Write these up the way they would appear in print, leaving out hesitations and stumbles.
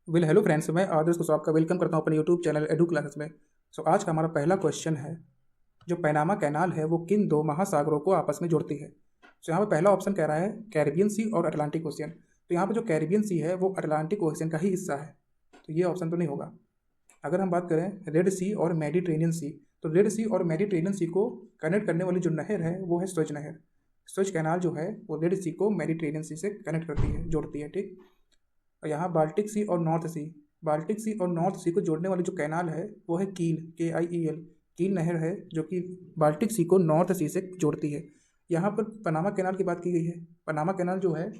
Hello friends, मैं आदर्श को आपका वेलकम करता हूं अपने यूट्यूब चैनल एडू क्लासेस में। आज का हमारा पहला क्वेश्चन है, जो पैनामा कैनाल है वो किन दो महासागरों को आपस में जोड़ती है। यहाँ पे पहला ऑप्शन कह रहा है कैरिबियन सी और अटलांटिक ओशियन। तो यहाँ पे जो कैरिबियन सी है वो अटलांटिक ओशियन का ही हिस्सा है, तो ये ऑप्शन तो नहीं होगा। अगर हम बात करें रेड सी और मेडिटेरेनियन सी, तो रेड सी और मेडिटेरेनियन सी को कनेक्ट करने वाली जो नहर है वो है स्वेज नहर। स्वेज कैनाल जो है वो रेड सी को मेडिटेरेनियन सी से कनेक्ट करती है, जोड़ती है, ठीक। और यहाँ बाल्टिक सी और नॉर्थ सी को जोड़ने वाली जो कैनाल है वो है कील, KIEL। कील नहर है जो कि बाल्टिक सी को नॉर्थ सी से जोड़ती है। यहाँ पर पनामा कैनाल की बात की गई है। पनामा कैनाल जो है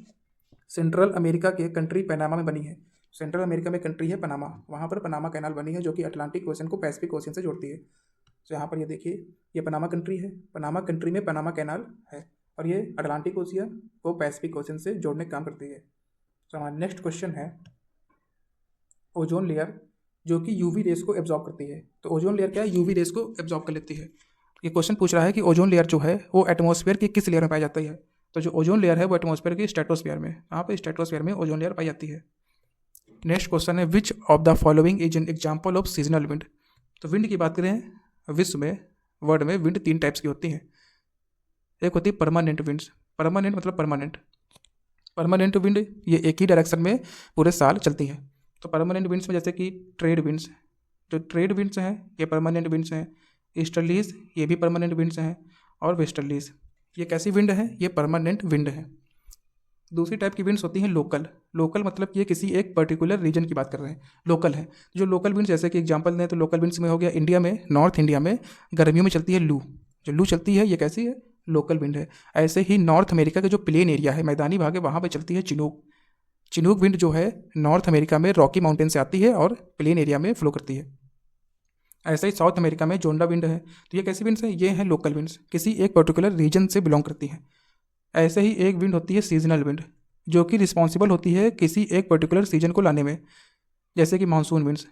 सेंट्रल अमेरिका के कंट्री पनामा में बनी है। सेंट्रल अमेरिका में कंट्री है पनामा, वहाँ पर पनामा कैनाल बनी है जो कि अटलांटिक ओशन को पैसिफिक ओशन से जोड़ती है। तो यहाँ पर ये देखिए, ये पनामा कंट्री है, पनामा कंट्री में पनामा कैनाल है और ये अटलांटिक ओशियन को पैसिफिक ओशन से जोड़ने का काम करती है। तो हमारा नेक्स्ट क्वेश्चन है ओजोन लेयर, जो कि यूवी रेस को एब्जॉर्ब करती है। तो ओजोन लेयर क्या है, यूवी रेस को एब्जॉर्ब कर लेती है। ये क्वेश्चन पूछ रहा है कि ओजोन लेयर जो है वो एटमॉस्फेयर की किस लेयर में पाई जाती है। तो जो ओजोन लेयर है वो एटमॉस्फेयर की स्ट्रेटोस्फेयर में, यहाँ पे स्ट्रेटोस्फेयर में ओजोन लेयर पाई जाती है। नेक्स्ट क्वेश्चन है which of the following is an example of seasonal wind. तो विंड की बात करें, विश्व में, वर्ल्ड में विंड 3 टाइप्स की होती हैं। एक होती है परमानेंट विंड्स। परमानेंट मतलब परमानेंट। परमानेंट विंड ये एक ही डायरेक्शन में पूरे साल चलती हैं। तो परमानेंट विंड्स में जैसे कि ट्रेड विंड्स, जो ट्रेड विंड्स हैं ये परमानेंट विंड्स हैं। ईस्टर्लीज ये भी परमानेंट विंड्स हैं। और वेस्टर्लीज ये कैसी विंड है, ये परमानेंट विंड है। दूसरी टाइप की विंड्स होती हैं लोकल। लोकल मतलब ये किसी एक पर्टिकुलर रीजन की बात कर रहे हैं, लोकल है। जो लोकल विंड्स, जैसे कि एग्जांपल दें तो लोकल विंड्स में हो गया इंडिया में, नॉर्थ इंडिया में गर्मियों में चलती है लू। जो लू चलती है ये कैसी है, लोकल विंड है। ऐसे ही नॉर्थ अमेरिका के जो प्लेन एरिया है, मैदानी भाग है, वहाँ पर चलती है चिनूक। चिनूक विंड जो है नॉर्थ अमेरिका में रॉकी माउंटेन से आती है और प्लेन एरिया में फ्लो करती है। ऐसे ही साउथ अमेरिका में जोंडा विंड है। तो ये कैसी विंड्स हैं, ये हैं लोकल विंड्स, किसी एक पर्टिकुलर रीजन से बिलोंग करती हैं। ऐसे ही एक विंड होती है सीजनल विंड, जो कि रिस्पॉन्सिबल होती है किसी एक पर्टिकुलर सीजन को लाने में। जैसे कि मानसून विंड्स,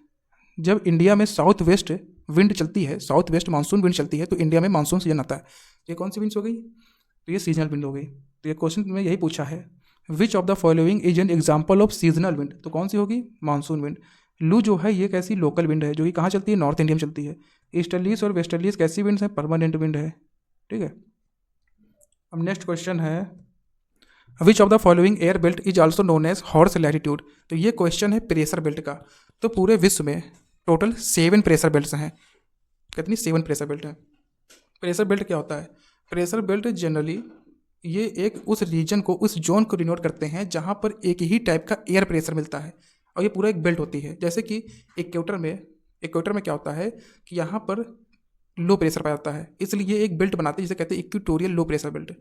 जब इंडिया में साउथ वेस्ट विंड चलती है, साउथ वेस्ट मानसून विंड चलती है, तो इंडिया में मानसून सीजन आता है। ये कौन सी विंड्स हो गई, तो ये सीजनल विंड हो गई। तो ये क्वेश्चन में यही पूछा है, which of the following is an example of seasonal wind. तो कौन सी होगी, मानसून विंड। लू जो है ये कैसी लोकल विंड है, जो कि कहाँ चलती है, नॉर्थ इंडिया में चलती है। ईस्टर्लीज और वेस्टर्लीज कैसी विंड्स हैं, परमानेंट विंड है, ठीक है। अब नेक्स्ट क्वेश्चन है which of the following air belt is also known as horse latitude. तो ये क्वेश्चन है प्रेशर बेल्ट का। तो पूरे विश्व में टोटल 7 प्रेशर बेल्ट्स हैं। कितनी, 7 प्रेशर बेल्ट हैं। प्रेशर बेल्ट क्या होता है, प्रेशर बेल्ट जनरली ये एक उस रीजन को, उस जोन को डिनोट करते हैं जहाँ पर एक ही टाइप का एयर प्रेशर मिलता है, और ये पूरा एक बेल्ट होती है। जैसे कि इक्वेटर में क्या होता है कि यहाँ पर लो प्रेशर पाया जाता है, इसलिए एक बेल्ट बनाते हैं जिसे कहते हैं इक्वेटोरियल लो प्रेशर बेल्ट,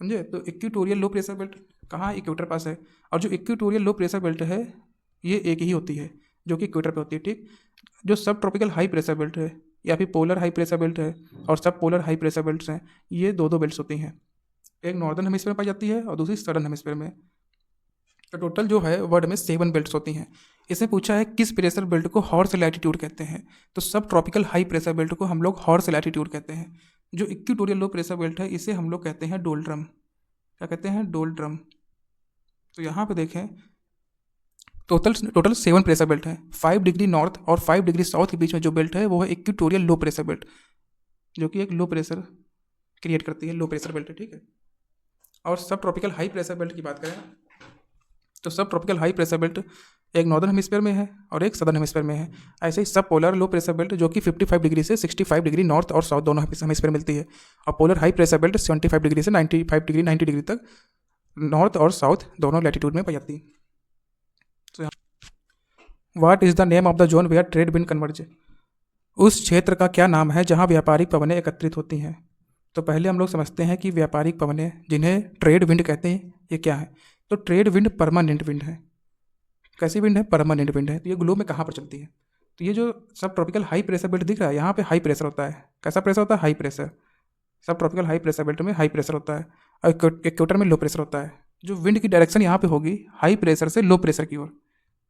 समझे। तो इक्वेटोरियल लो प्रेशर बेल्ट कहाँ, इक्वेटर पास है। और जो इक्वेटोरियल लो प्रेशर बेल्ट है ये एक ही होती है जो कि इक्वेटर पे होती है, ठीक। जो सब ट्रॉपिकल हाई प्रेशर बेल्ट है या फिर पोलर हाई प्रेशर बेल्ट है और सब पोलर हाई प्रेशर बेल्ट्स हैं, ये दो बेल्ट्स होती हैं। एक नॉर्दर्न हेमिस्फीयर में पाई जाती है और दूसरी सदर्न हेमिस्फीयर में। तो टोटल जो है वर्ल्ड में 7 बेल्ट्स होती हैं। इसमें पूछा है किस प्रेशर बेल्ट को हॉर्स लैटिट्यूड कहते हैं। तो सब ट्रॉपिकल हाई प्रेशर बेल्ट को हम लोग हॉर्स लैटिट्यूड कहते हैं। जो इक्वेटोरियल लो प्रेशर बेल्ट है इसे हम लोग कहते हैं डोल्ड्रम। क्या कहते हैं, डोल्ड्रम। तो यहाँ पे देखें टोटल 7 प्रेशर बेल्ट हैं। 5 डिग्री नॉर्थ और 5 डिग्री साउथ के बीच में जो बेल्ट है वो है इक्वेटोरियल लो प्रेशर बेल्ट, जो कि एक लो प्रेशर क्रिएट करती है, लो प्रेशर बेल्ट है, ठीक है। और सब ट्रॉपिकल हाई प्रेशर बेल्ट की बात करें तो सब ट्रॉपिकल हाई प्रेशर बेल्ट एक नॉर्दर्न हेमिस्फीयर में है और एक सदर्न हेमिस्फीयर में है। ऐसे ही सब पोलर लो प्रेशर बेल्ट जो कि 55 डिग्री से 65 डिग्री नॉर्थ और साउथ दोनों हेमिस्फीयर मिलती है। और polar high pressure belt 75 degree से 95 डिग्री 90 डिग्री तक नॉर्थ और साउथ दोनों लैटिट्यूड में पाई जाती है। तो what is the name of the zone where trade wind converge. उस क्षेत्र का क्या नाम है जहाँ व्यापारिक पवनें एकत्रित होती हैं। तो पहले हम लोग समझते हैं कि व्यापारिक पवनें जिन्हें ट्रेड विंड कहते हैं ये क्या है। तो ट्रेड विंड परमानेंट विंड है। कैसी विंड है, परमानेंट विंड है। तो ये ग्लोब में कहाँ पर चलती है, तो ये जो सब ट्रॉपिकल हाई प्रेशर बेल्ट दिख रहा है यहाँ पे हाई प्रेशर होता है। कैसा प्रेशर होता है, हाई प्रेशर। सब ट्रॉपिकल हाई प्रेशर बेल्ट में हाई प्रेशर होता है और इक्वेटर में लो प्रेशर होता है। जो विंड की डायरेक्शन यहाँ पे होगी हाई प्रेशर से लो प्रेशर की ओर।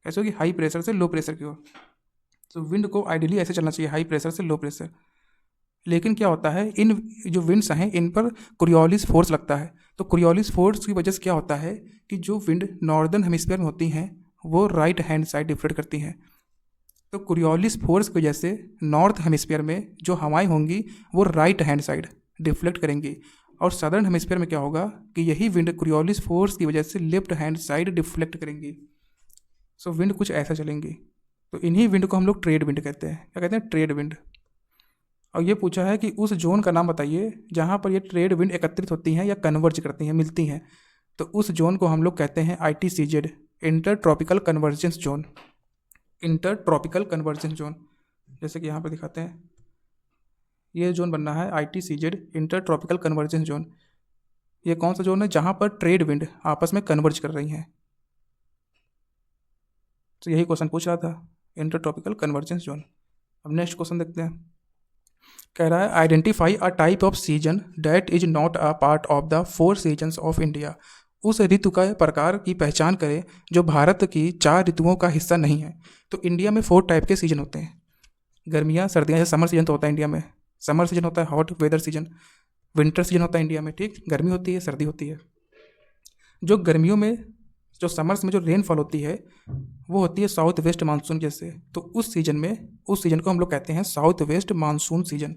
कैसे होगी, हाई प्रेशर से लो प्रेशर की ओर। तो विंड को आइडियली ऐसे चलना चाहिए, हाई प्रेशर से लो प्रेशर। लेकिन क्या होता है, इन जो विंड्स हैं इन पर कोरियोलिस फोर्स लगता है। तो कोरियोलिस फोर्स की वजह से क्या होता है कि जो विंड नॉर्दर्न हेमिस्फीयर में होती हैं वो राइट हैंड साइड डिफ्लेक्ट करती हैं। तो कोरियोलिस फोर्स की वजह से नॉर्थ हेमिस्फीयर में जो हवाएं होंगी वो राइट हैंड साइड डिफ्लेक्ट करेंगी, और सदर्न हेमिस्फीयर में क्या होगा कि यही विंड कोरियोलिस फोर्स की वजह से लेफ्ट हैंड साइड डिफ्लेक्ट करेंगी। सो विंड कुछ ऐसा चलेंगी। तो इन्हीं विंड को हम लोग ट्रेड विंड कहते हैं। क्या कहते हैं? Trade wind. और ये पूछा है कि उस जोन का नाम बताइए जहाँ पर ये ट्रेड विंड एकत्रित होती हैं या कन्वर्ज करती हैं, मिलती हैं। तो उस जोन को हम लोग कहते हैं ITCZ, inter tropical convergence zone. Inter tropical convergence zone, जैसे कि यहाँ पर दिखाते हैं, ये जोन बनना है ITCZ, inter tropical convergence zone. ये कौन सा जोन है? जहाँ पर ट्रेड विंड आपस में कन्वर्ज कर रही हैं। तो यही क्वेश्चन पूछ रहा था, इंटर ट्रॉपिकल कन्वर्जेंस जोन। अब नेक्स्ट क्वेश्चन देखते हैं। कह रहा है identify a type off season that is not a part of the 4 seasons of India. उस ऋतु का प्रकार की पहचान करें जो भारत की 4 ऋतुओं का हिस्सा नहीं है। तो इंडिया में 4 टाइप के सीजन होते हैं, गर्मियाँ, सर्दियाँ। जैसे समर सीजन तो होता है इंडिया में, समर सीजन होता है hot weather season. Winter season होता है इंडिया में, ठीक, गर्मी होती है, सर्दी होती है। जो गर्मियों में, जो समर्स में जो रेनफॉल होती है वो होती है साउथ वेस्ट मानसून जैसे। तो उस सीजन को हम लोग कहते हैं साउथ वेस्ट मानसून सीजन।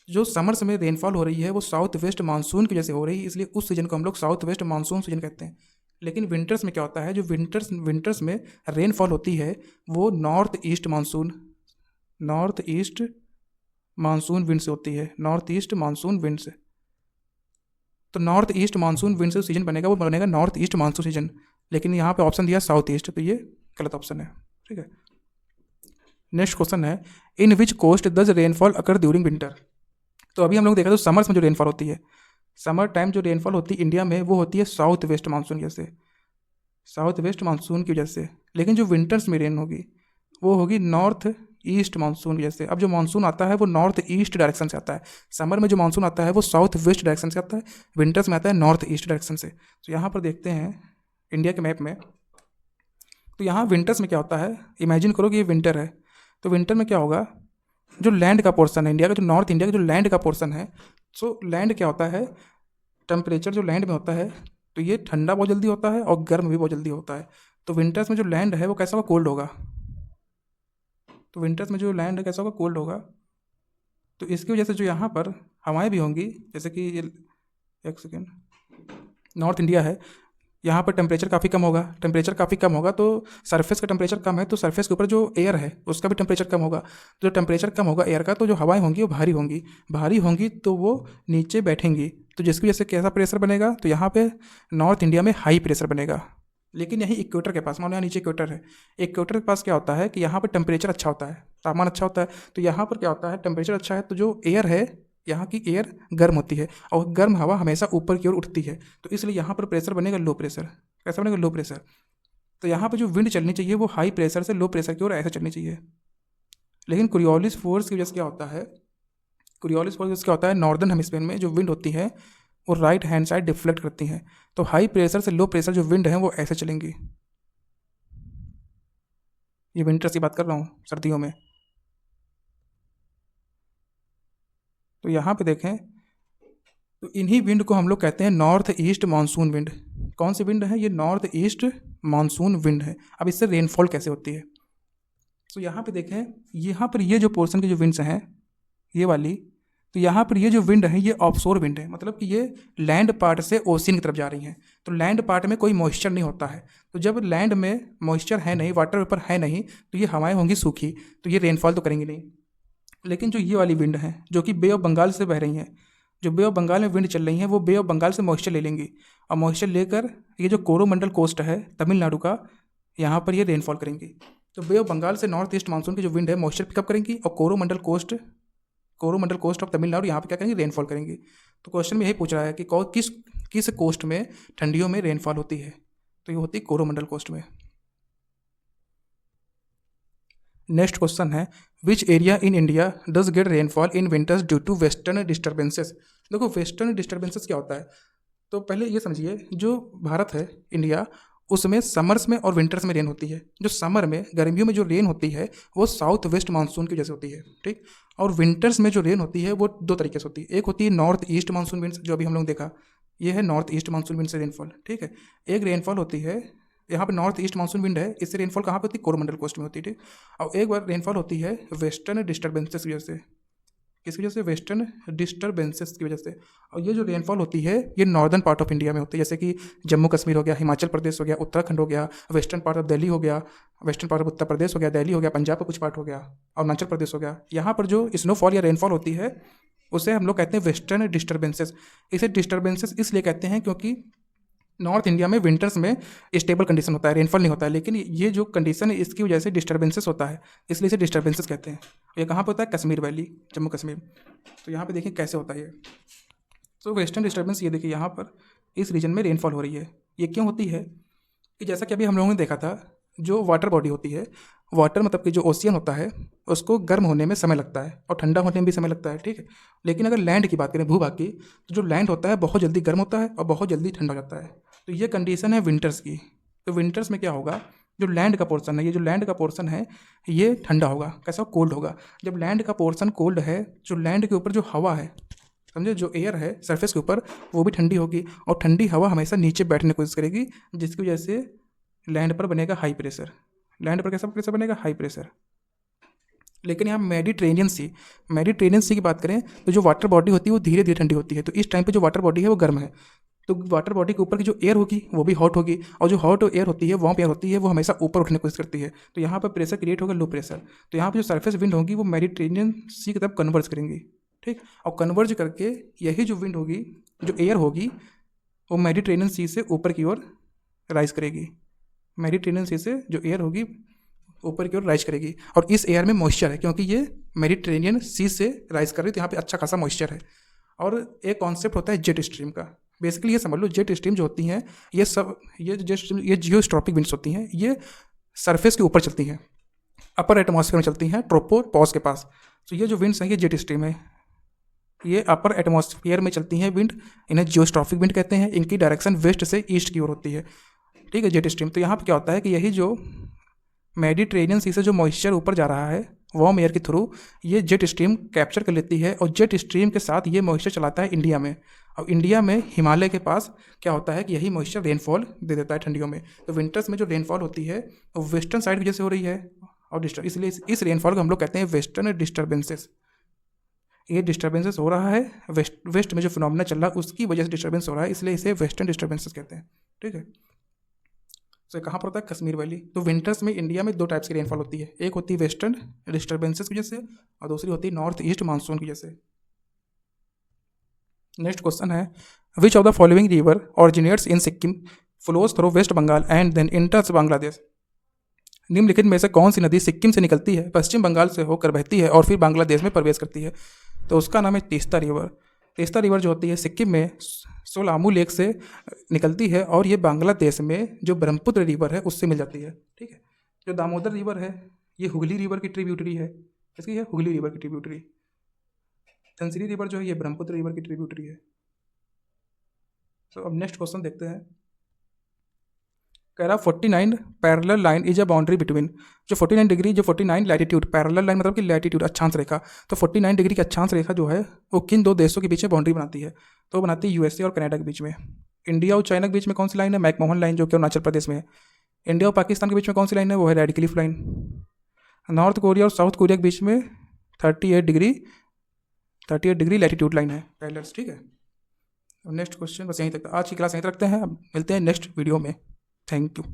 जो समर्स में रेनफॉल हो रही है वो साउथ वेस्ट मानसून की वजह से हो रही है, इसलिए उस सीजन को हम लोग साउथ वेस्ट मानसून सीजन कहते हैं। लेकिन विंटर्स में क्या होता है? जो विंटर्स में रेनफॉल होती है वो नॉर्थ ईस्ट मानसून विंड से होती है, नॉर्थ ईस्ट मानसून विंड से। तो नॉर्थ ईस्ट मानसून विंड से सीजन बनेगा, वो बनेगा नॉर्थ ईस्ट मानसून सीजन। लेकिन यहाँ पे ऑप्शन दिया साउथ ईस्ट, तो ये गलत ऑप्शन है, ठीक है। नेक्स्ट क्वेश्चन है in which coast does rainfall occur during winter. तो अभी हम लोग देखा तो समर्स में जो रेनफॉल होती है, समर टाइम जो रेनफॉल होती है इंडिया में वो होती है साउथ वेस्ट मानसून की वजह से, साउथ वेस्ट मानसून की वजह से। लेकिन जो विंटर्स में रेन होगी वो होगी नॉर्थ ईस्ट मानसून की वजह से। अब जो मानसून आता है वो नॉर्थ ईस्ट डायरेक्शन से आता है। समर में जो मानसून आता है वो साउथ वेस्ट डायरेक्शन से आता है, विंटर्स में आता है नॉर्थ ईस्ट डायरेक्शन से। तो यहाँ पर देखते हैं इंडिया के मैप में, तो यहाँ विंटर्स में क्या होता है, इमेजिन करो कि ये विंटर है। तो विंटर में क्या होगा, जो लैंड का पोर्सन है इंडिया का, जो नॉर्थ इंडिया का जो लैंड का पोर्सन है, सो लैंड क्या होता है, टेम्परेचर जो लैंड में होता है तो ये ठंडा बहुत जल्दी होता है और गर्म भी बहुत जल्दी होता है। तो विंटर्स में जो लैंड है वो कैसा होगा, कोल्ड होगा। तो विंटर्स में जो लैंड है कैसा होगा, कोल्ड होगा। तो इसकी वजह से जो यहाँ पर हवाएं भी होंगी, जैसे कि ये एक सेकेंड, नॉर्थ इंडिया है, यहाँ पर टेम्परेचर काफ़ी कम होगा, तो सरफेस का टेम्परेचर कम है तो सरफेस के ऊपर जो एयर है उसका भी टेम्परेचर कम होगा। तो जो टेम्परेचर कम होगा एयर का, तो जो हवाएं होंगी वो भारी होंगी तो वो नीचे बैठेंगी, तो जिसकी वजह से कैसा प्रेशर बनेगा, तो यहाँ पे नॉर्थ इंडिया में हाई प्रेशर बनेगा। लेकिन यही इक्वेटर के पास, मान लो यहाँ नीचे इक्वेटर है, इक्वेटर के पास क्या होता है कि यहाँ पर टेम्परेचर अच्छा होता है, तापमान अच्छा होता है। तो यहाँ पर क्या होता है, टेम्परेचर अच्छा है तो जो एयर है, यहाँ की एयर गर्म होती है और गर्म हवा हमेशा ऊपर की ओर उठती है, तो इसलिए यहाँ पर प्रेशर बनेगा लो प्रेशर। कैसा बनेगा, लो प्रेशर। तो यहाँ पर जो विंड चलनी चाहिए वो हाई प्रेशर से लो प्रेशर की ओर ऐसे चलनी चाहिए। लेकिन कोरियोलिस फोर्स की वजह से क्या होता है, कोरियोलिस फोर्स क्या होता है, नॉर्दर्न हेमिस्फीयर में जो विंड होती है वो राइट हैंड साइड डिफ्लेक्ट करती हैं। तो हाई प्रेशर से लो प्रेशर जो विंड है वो ऐसे चलेंगी। ये विंटर्स की बात कर रहा हूँ, सर्दियों में। तो यहाँ पे देखें तो इन्हीं विंड को हम लोग कहते हैं नॉर्थ ईस्ट मानसून विंड। कौन सी विंड है, ये नॉर्थ ईस्ट मानसून विंड है। अब इससे रेनफॉल कैसे होती है, तो यहाँ पे देखें, यहाँ पर ये जो पोर्शन के जो विंड्स हैं ये वाली, तो यहाँ पर ये जो विंड है ये ऑफशोर विंड है, मतलब कि ये लैंड पार्ट से ओशियन की तरफ जा रही हैं। तो लैंड पार्ट में कोई मॉइस्चर नहीं होता है, तो जब लैंड में मॉइस्चर है नहीं, वाटर वेपर है नहीं, तो ये हवाएं होंगी सूखी, तो ये रेनफॉल तो करेंगी नहीं। लेकिन जो ये वाली विंड है जो कि बे ऑफ बंगाल से बह रही हैं, जो बे ऑफ बंगाल में विंड चल रही हैं वो बे ऑफ बंगाल से मॉइस्चर ले लेंगी, और मॉइस्चर लेकर ये जो कोरोमंडल कोस्ट है तमिलनाडु का, यहाँ पर ये रेनफॉल करेंगी। तो बे ऑफ बंगाल से नॉर्थ ईस्ट मानसून की जो विंड है मॉइस्चर पिकअप करेंगी, और कोरोमंडल कोस्ट ऑफ तमिलनाडु यहाँ पे क्या करेंगे, रेनफॉल करेंगी। तो क्वेश्चन में यही पूछ रहा है कि किस कोस्ट में ठंडियों में रेनफॉल होती है, तो ये होती है कोरोमंडल कोस्ट में। नेक्स्ट क्वेश्चन है which area in India does get rainfall in winters due to western disturbances. देखो वेस्टर्न डिस्टर्बेंसेस क्या होता है, तो पहले ये समझिए जो भारत है इंडिया, उसमें समर्स में और विंटर्स में रेन होती है। जो समर में, गर्मियों में जो रेन होती है वो साउथ वेस्ट मानसून की वजह से होती है, ठीक। और विंटर्स में जो रेन होती है वो 2 तरीके से होती है, एक होती है नॉर्थ ईस्ट मानसून विंड्स, जो अभी हम लोग देखा, ये है नॉर्थ ईस्ट मानसून विंड से रेनफॉल, ठीक है। एक रेनफॉल होती है यहाँ पे नॉर्थ ईस्ट मानसून विंड है, इससे रेनफॉल कहाँ पे होती है? कोरोमंडल कोस्ट में होती है, ठीक। और एक बार रेनफॉल होती है वेस्टर्न डिस्टर्बेंसेस की वजह से। किसकी वजह से? वेस्टर्न डिस्टर्बेंसेस की वजह से। और ये जो रेनफॉल होती है ये नॉर्दर्न पार्ट ऑफ इंडिया में होती है, जैसे कि जम्मू कश्मीर हो गया, हिमाचल प्रदेश हो गया, उत्तराखंड हो गया, वेस्टर्न पार्ट ऑफ दिल्ली हो गया, western part of Uttar Pradesh हो गया, दिल्ली हो गया, पंजाब का कुछ पार्ट हो गया, अरुणाचल प्रदेश हो गया। यहाँ पर जो स्नोफॉल या रेनफॉल होती है उसे हम लोग कहते हैं वेस्टर्न डिस्टर्बेंसेस। इसे डिस्टर्बेंसेस इसलिए कहते हैं क्योंकि नॉर्थ इंडिया में विंटर्स में स्टेबल कंडीशन होता है, रेनफॉल नहीं होता है, लेकिन ये जो कंडीशन है इसकी वजह से डिस्टर्बेंसेस होता है, इसलिए इसे डिस्टर्बेंसेस कहते हैं। ये कहाँ पर होता है? कश्मीर वैली, जम्मू कश्मीर। तो यहाँ पे देखिए कैसे होता है ये। तो वेस्टर्न डिस्टर्बेंस ये देखिए यहाँ पर इस रीजन में रेनफॉल हो रही है। ये क्यों होती है? कि जैसा कि अभी हम लोगों ने देखा था, जो वाटर बॉडी होती है, वाटर मतलब कि जो ओशियन होता है उसको गर्म होने में समय लगता है और ठंडा होने में भी समय लगता है, ठीक है। लेकिन अगर लैंड की बात करें, भूभाग की, तो जो लैंड होता है बहुत जल्दी गर्म होता है और बहुत जल्दी ठंडा हो जाता है। तो ये कंडीशन है विंटर्स की। तो विंटर्स में क्या होगा? जो लैंड का पोर्सन है, ये जो लैंड का पोर्सन है ये ठंडा होगा। कैसा? कोल्ड होगा। जब लैंड का पोर्सन कोल्ड है, जो लैंड के ऊपर जो हवा है, समझे, जो एयर है सरफेस के ऊपर, वो भी ठंडी होगी और ठंडी हवा हमेशा नीचे बैठने की कोशिश करेगी, जिसकी वजह से लैंड पर बनेगा हाई प्रेशर। लैंड पर कैसा प्रेशर बनेगा? High pressure. लेकिन यहाँ मेडिटेरेनियन सी की बात करें तो जो वाटर बॉडी होती है वो धीरे धीरे ठंडी होती है। तो इस टाइम पे जो वाटर बॉडी है वो गर्म है, तो वाटर बॉडी के ऊपर की जो एयर होगी वो भी हॉट होगी, और जो हॉट एयर होती है, वार्म एयर होती है, वो हमेशा ऊपर उठने की कोशिश करती है। तो यहाँ पर प्रेशर क्रिएट होगा लो प्रेशर। तो यहाँ पर जो सरफेस विंड होगी वो मेडिटेरेनियन सी की तरफ कन्वर्ज करेंगी, ठीक। और कन्वर्ज करके यही जो विंड होगी, जो एयर होगी, वो मेडिटेरेनियन सी से ऊपर की ओर राइज करेगी। मेडिटेरेनियन सी से जो एयर होगी ऊपर की ओर राइज करेगी, और इस एयर में मॉइस्चर है क्योंकि ये मेडिटेरेनियन सी से राइज कर रही है, तो यहाँ पे अच्छा खासा मॉइस्चर है। और एक कॉन्सेप्ट होता है जेट स्ट्रीम का। बेसिकली ये समझ लो, जेट स्ट्रीम जो होती हैं ये सब, ये जेट स्ट्रीम, ये जियोस्ट्रॉपिक विंड्स होती हैं, ये सरफेस के ऊपर चलती हैं, अपर एटमॉस्फेयर में चलती हैं, ट्रोपोपॉज के पास। तो ये जो विंड्स हैं ये जेट स्ट्रीम है, ये अपर एटमॉस्फेयर में चलती हैं विंड, इन्हें जियोस्ट्रॉपिक विंड कहते हैं। इनकी डायरेक्शन वेस्ट से ईस्ट की ओर होती है, ठीक है, जेट स्ट्रीम। तो यहाँ पर क्या होता है कि यही जो मेडिटेरेनियन सी से जो मॉइस्चर ऊपर जा रहा है वार्म एयर के थ्रू, ये जेट स्ट्रीम कैप्चर कर लेती है, और जेट स्ट्रीम के साथ ये मॉइस्चर चलाता है इंडिया में। और इंडिया में हिमालय के पास क्या होता है कि यही मॉइस्चर रेनफॉल दे देता है ठंडियों में। तो विंटर्स में जो रेनफॉल होती है वो वेस्टर्न साइड की वजह से हो रही है, और इसलिए इस रेनफॉल को हम लोग कहते हैं वेस्टर्न डिस्टर्बेंसेस। ये डिस्टर्बेंसेस हो रहा है वेस्ट में जो फिनोमेना चल रहा है उसकी वजह से डिस्टर्बेंस हो रहा है, इसलिए इसे वेस्टर्न डिस्टर्बेंसेस कहते हैं, ठीक है। तो कहाँ पर होता है? कश्मीर वैली। तो विंटर्स में इंडिया में दो टाइप्स की रेनफॉल होती है, एक होती है वेस्टर्न डिस्टर्बेंसेस की वजह से और दूसरी होती है नॉर्थ ईस्ट मानसून की वजह से। नेक्स्ट क्वेश्चन है, which of the following river originates in Sikkim, flows through West Bengal and then enters Bangladesh. निम्नलिखित में से कौन सी नदी सिक्किम से निकलती है, पश्चिम बंगाल से होकर बहती है और फिर बांग्लादेश में प्रवेश करती है? तो उसका नाम है तीस्ता रिवर। तीस्ता रिवर जो होती है सिक्किम में सोलामू लेक से निकलती है, और ये बांग्लादेश में जो ब्रह्मपुत्र रिवर है उससे मिल जाती है, ठीक है। जो दामोदर रिवर है ये हुगली रिवर की ट्रिब्यूटरी है, इसकी है हुगली रिवर की ट्रिब्यूटरी। धनसिरी रिवर जो है ये ब्रह्मपुत्र रिवर की ट्रिब्यूटरी है। तो अब नेक्स्ट क्वेश्चन देखते हैं। कह रहा 49 parallel line is a boundary between, जो 49 डिग्री, जो 49 लैटिट्यूड, पैरेलल लाइन मतलब कि लैटिट्यूड अक्षांश रेखा, तो 49 डिग्री की अक्षांश रेखा जो है वो किन दो देशों के बीच में बाउंड्री बनाती है? तो बनाती है यूएसए और कनाडा के बीच में। इंडिया और चाइना के बीच में कौन सी लाइन है? मैकमोहन लाइन, जो कि अरुणाचल प्रदेश में है। इंडिया और पाकिस्तान के बीच में कौन सी लाइन है? वो है रेडक्लिफ लाइन। नॉर्थ कोरिया और साउथ कोरिया के बीच में 38 डिग्री लैटिट्यूड लाइन है पैरेलल्स, ठीक है। नेक्स्ट क्वेश्चन बस यहीं तक, आज की क्लास यहीं तक रखते हैं, अब मिलते हैं नेक्स्ट वीडियो में। Thank you.